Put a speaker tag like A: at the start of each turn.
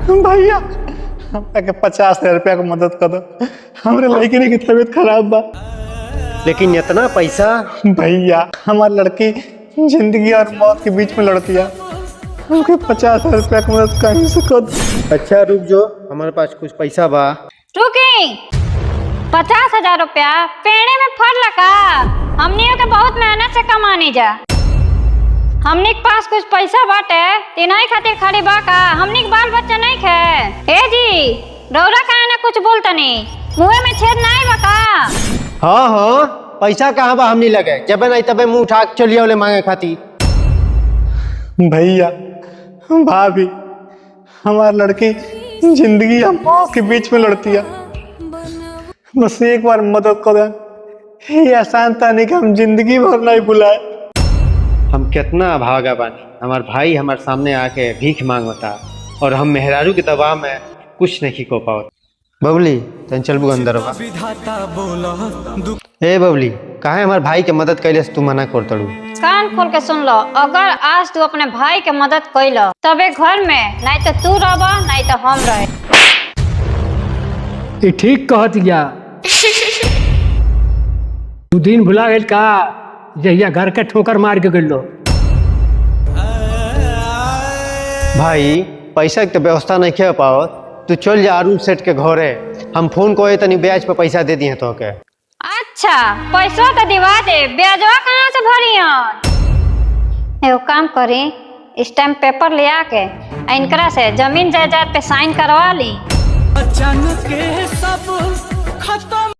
A: भैया हमरा 50,000 रुपया की मदद कर दो। हमारे लड़की की तबीयत खराब बा।
B: लेकिन इतना पैसा?
A: भैया हमारी लड़की जिंदगी और मौत के बीच में लड़ती है, हमके 50,000 रुपया की मदद कहीं से कर दो।
B: अच्छा रुक जो, हमारे पास कुछ पैसा बा।
C: रुकी, 50,000 रुपया पेड़े में फल लगा। हमने के बहुत मेहनत से कमानी जा। हमने के पास कुछ पैसा बाटे, तीनों खातिर खाली बा का? हमने के बाल बच्चा नहीं खे। ए जी, रौरा काहे ना कुछ बोलतनी? मुंह में छेद नहीं बा का?
B: हाँ, पैसा कहाँ बा? हमनी लगे जब नहीं तबे मुंह उठा के चलिए वाले मांगे खाती।
A: भैया भाभी हमारी लड़की जिंदगी और मौत के बीच में लड़ती है, बस एक बार मदद कर दे। ये आसान था नहीं कि हम जिंदगी भर नहीं भुलाए।
B: हम कितना अभागा बानी, हमार भाई हमारे सामने आके भीख मांगता और हम मेहरारू के दबाव में कुछ नहीं को पाओ। बबली तन चलबू अंदर बा। ए बबली, काहे हमार भाई के मदद कैले से तू मना कर तड़ू?
C: कान खोल के सुन लो, अगर आज तू अपने भाई के मदद कैलो तबे घर में नहीं तो तू रह नहीं तो हम रहे।
D: ये ठीक कहत गया। तू दिन भुला गए का जहिया घर के ठोकर मार के गलो।
B: भाई पैसा के व्यवस्था नहीं किया पाओ, तू चल जा अरुण सेठ के घरे, हम फोन को तनी ब्याज पे पैसा दे दिए तो के।
C: अच्छा पैसा तो दिवा दे, ब्याजवा कहाँ से भरी? एगो काम करी, इस टाइम पेपर ले आके इनकरा से जमीन जायदाद पे साइन करवा ली।
E: अचानक के सब खत्म